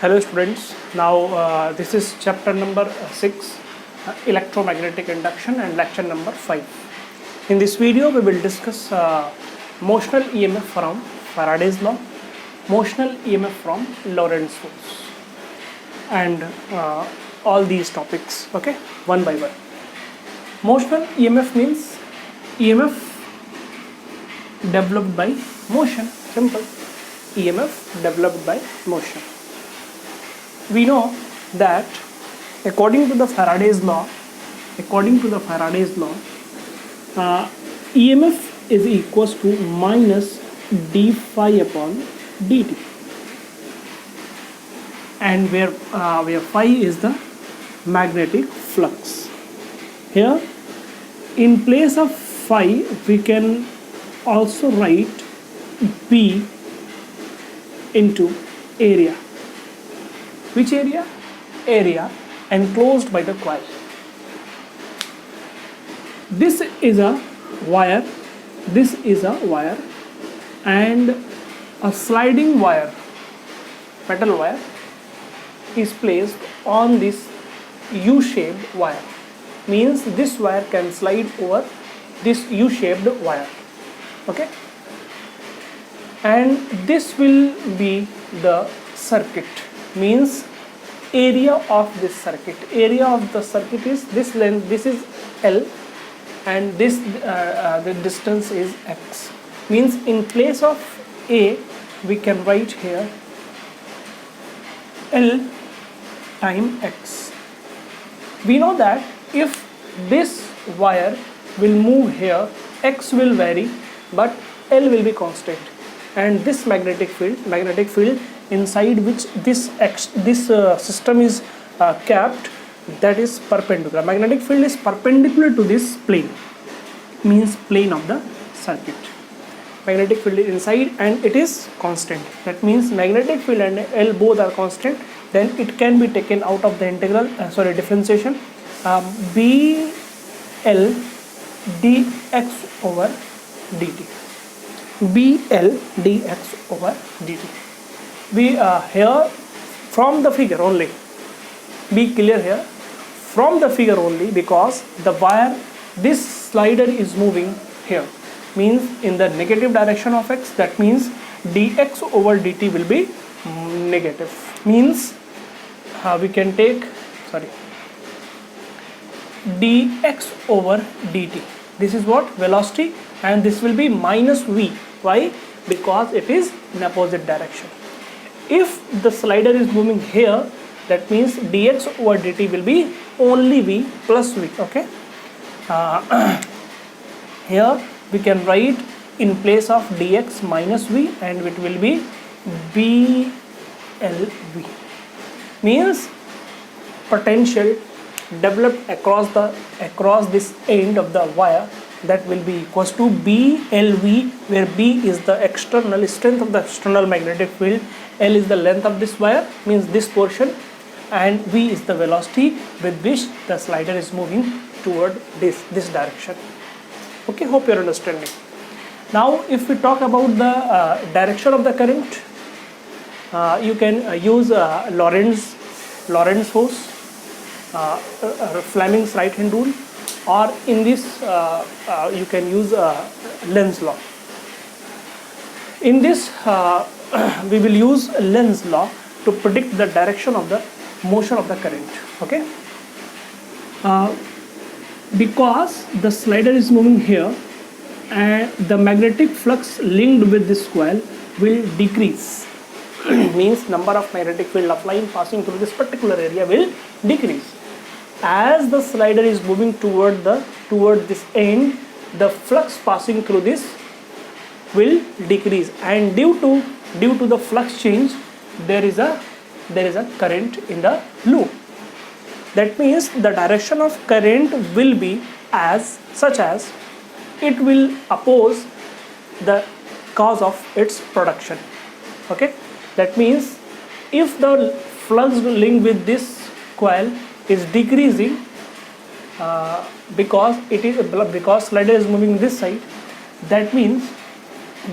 Hello students, now this is chapter number 6, electromagnetic induction, and lecture number 5. In this video we will discuss motional EMF from Faraday's law, motional EMF from Lorentz force, and all these topics, okay, one by one. Motional EMF means EMF developed by motion, simple. EMF developed by motion. We know that according to the Faraday's law, EMF is equals to minus d phi upon dt, and where phi is the magnetic flux. Here, in place of phi, we can also write B into area. Which area? Area enclosed by the coil. This is a wire, and a sliding wire, metal wire, is placed on this U-shaped wire. Means this wire can slide over this U-shaped wire. Okay? And this will be the circuit. Means area of this circuit. Area of the circuit is this length. This is L, and this the distance is x. Means in place of A, we can write here L time x. We know that if this wire will move here, x will vary, but L will be constant. And this magnetic field inside which this system is kept, that is perpendicular. Magnetic field is perpendicular to this plane, means plane of the circuit. Magnetic field is inside and it is constant. That means magnetic field and L both are constant. Then it can be taken out of the integral, differentiation. BL dx over dt. BL dx over dt. We here from the figure only, be clear here, from the figure only, because the wire, this slider is moving here, means in the negative direction of x. That means dx over dt will be negative. Means we can take dx over dt. This is what? Velocity, and this will be minus v. Why? Because it is in opposite direction. If the slider is moving here, that means dx over dt will be only v plus v. Okay. Here we can write in place of dx minus v, and it will be blv. Means potential developed across this end of the wire, that will be equals to BLV, where B is the external strength of the external magnetic field, L is the length of this wire, means this portion, and V is the velocity with which the slider is moving toward this direction. Okay, hope you are understanding. Now if we talk about the direction of the current, you can use Lorentz force, Fleming's right hand rule, or in this you can use Lenz's law. In this we will use Lenz's law to predict the direction of the motion of the current. Okay, because the slider is moving here, and the magnetic flux linked with this coil will decrease. Means number of magnetic field of line passing through this particular area will decrease. As the slider is moving toward this end, the flux passing through this will decrease, and due to the flux change, there is a current in the loop. That means the direction of current will be as such as it will oppose the cause of its production. Okay, that means if the flux linked with this coil is decreasing, because slider is moving this side, that means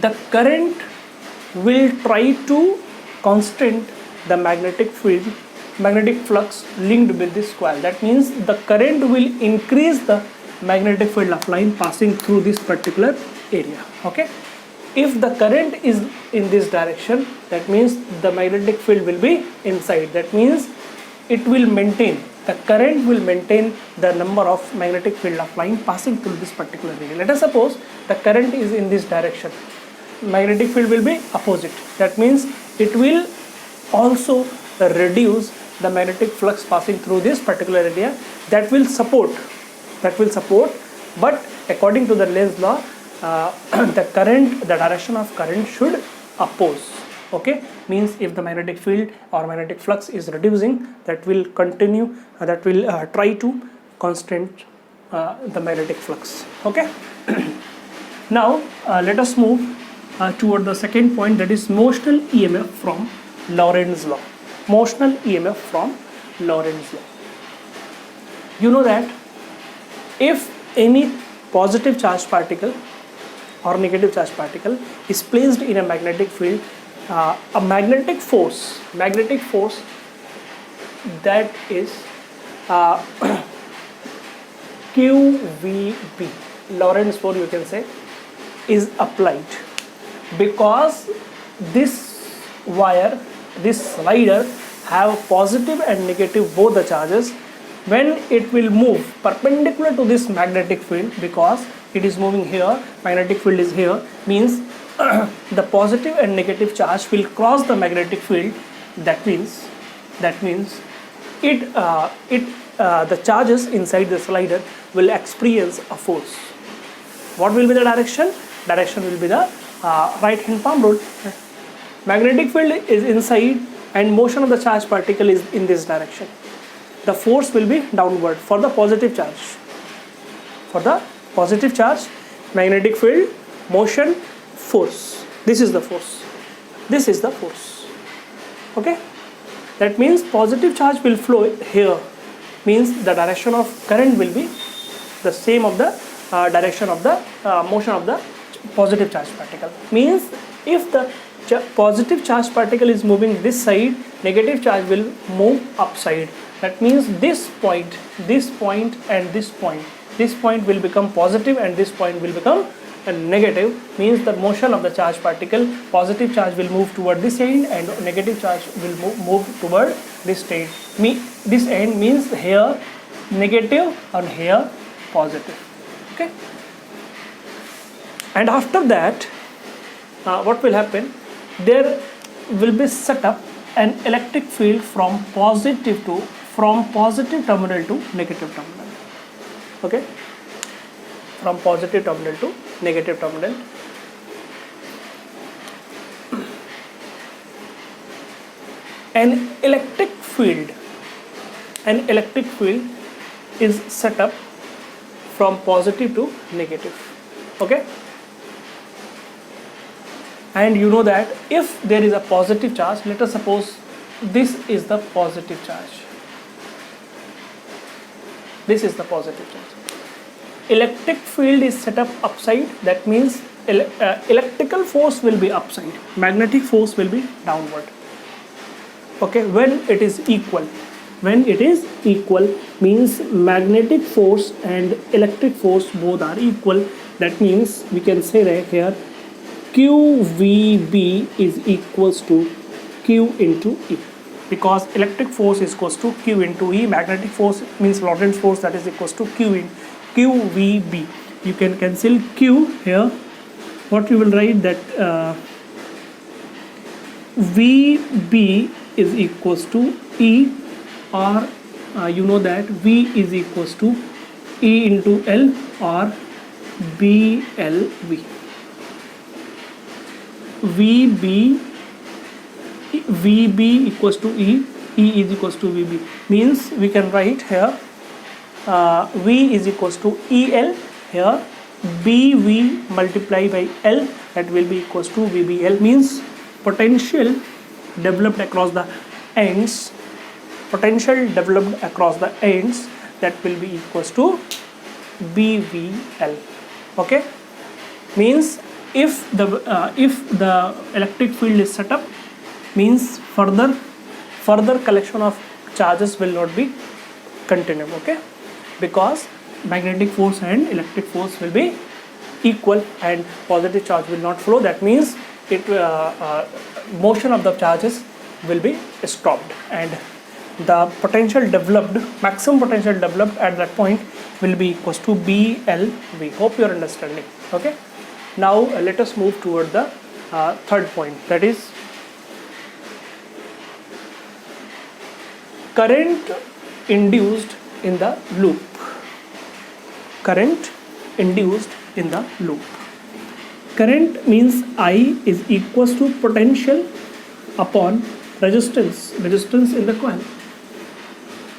the current will try to constant the magnetic flux linked with this coil. That means the current will increase the magnetic field of line passing through this particular area. Okay, if the current is in this direction, that means the magnetic field will be inside. That means it will maintain, the current will maintain the number of magnetic field of line passing through this particular area. Let us suppose the current is in this direction, magnetic field will be opposite. That means it will also reduce the magnetic flux passing through this particular area. That will support, but according to the Lenz's law, the direction of current should oppose. Okay, means if the magnetic field or magnetic flux is reducing, that will continue, that will try to constant the magnetic flux. Okay. Now let us move toward the second point, that is motional EMF from Lorentz law. Motional EMF from Lorentz law. You know that if any positive charged particle or negative charged particle is placed in a magnetic field, a magnetic force that is QVB, Lorentz force you can say, is applied, because this wire, this slider have positive and negative both the charges. When it will move perpendicular to this magnetic field, because it is moving here, magnetic field is here, means the positive and negative charge will cross the magnetic field. That means the charges inside the slider will experience a force. What will be the direction? Direction will be the right hand palm rule. Magnetic field is inside and motion of the charged particle is in this direction. The force will be downward for the positive charge. For the positive charge, magnetic field, motion, force. This is the force. This is the force. Okay. That means positive charge will flow here. Means the direction of current will be the same of the direction of the motion of the positive charge particle. Means if the positive charge particle is moving this side, negative charge will move upside. That means this point and this point will become positive and this point will become negative. Means the motion of the charge particle, positive charge will move toward this end and negative charge will move toward this end. This end means here negative and here positive. Okay. And after that, what will happen? There will be set up an electric field from positive terminal to negative terminal. Okay, from positive terminal to negative terminal. An electric field is set up from positive to negative. Okay, and you know that if there is a positive charge, let us suppose this is the positive charge. This is the positive charge. Electric field is set up upside. That means electrical force will be upside. Magnetic force will be downward. Okay, when it is equal. When it is equal means magnetic force and electric force both are equal. That means we can say right here QVB is equals to Q into E. Because electric force is equals to Q into E, magnetic force means Lorentz force, that is equals to Q in QVB. You can cancel Q here. What you will write that VB is equals to E, or you know that V is equals to E into L or BLV. VB equals to E, E is equals to VB. Means we can write here V is equals to EL here, BV multiplied by L, that will be equals to VBL. Means potential developed across the ends, that will be equals to BVL. Okay, means if the electric field is set up, means further further collection of charges will not be continued, okay, because magnetic force and electric force will be equal and positive charge will not flow. That means it motion of the charges will be stopped, and the potential developed, maximum potential developed at that point will be equals to BLV. Hope you are understanding. Okay, now let us move toward the third point, that is current induced in the loop. Current induced in the loop. Current means I is equals to potential upon resistance in the coil.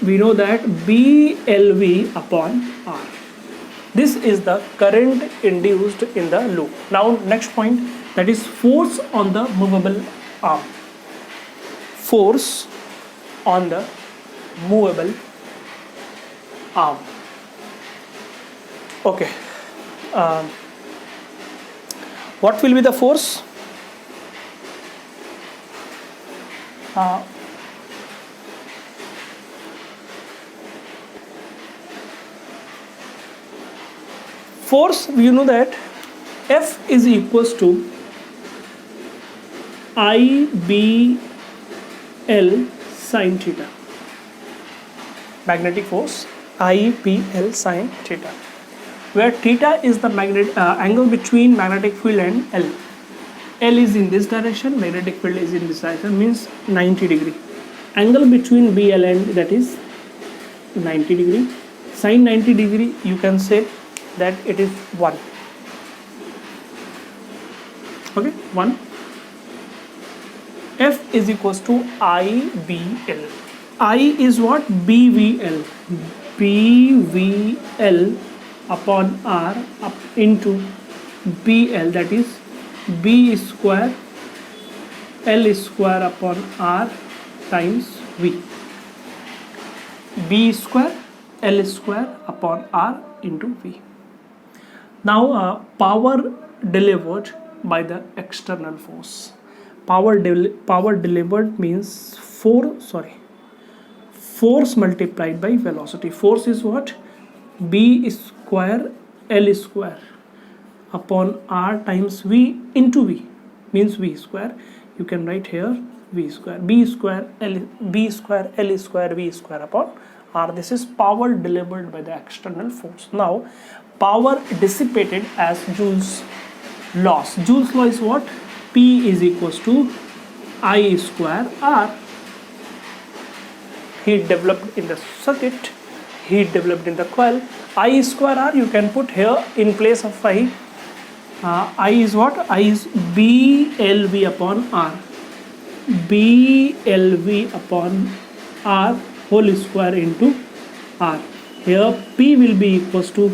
We know that BLV upon R. This is the current induced in the loop. Now next point, that is force on the movable arm. Force on the movable arm. Okay. What will be the force? Force, you know that F is equals to IBL sine theta. Magnetic force IBL sine theta, where theta is the angle between magnetic field and L. L is in this direction, magnetic field is in this direction, means 90 degree. Angle between BL and that is 90 degree. Sine 90 degree, you can say that it is 1. Okay, 1. F is equals to IBL. I is what? BVL. BVL upon R up into BL, that is B square L square upon R times V. B square L square upon R into V. Now power delivered by the external force. Power delivered means force multiplied by velocity. Force is what? B square L square upon R times V into V, means V square. You can write here V square. B square L square V square upon R. This is power delivered by the external force. Now power dissipated as Joule's loss. Joule's law is what? P is equals to I square R. Heat developed in the circuit, heat developed in the coil. I square R you can put here in place of I. I is what? I is BLV upon R. BLV upon R whole square into R. Here P will be equals to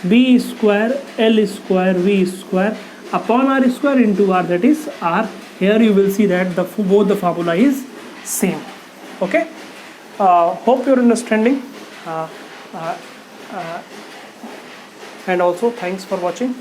B square L square V square upon R square into R, that is R. Here you will see that both the formula is same. Okay. Hope you're understanding. And also thanks for watching.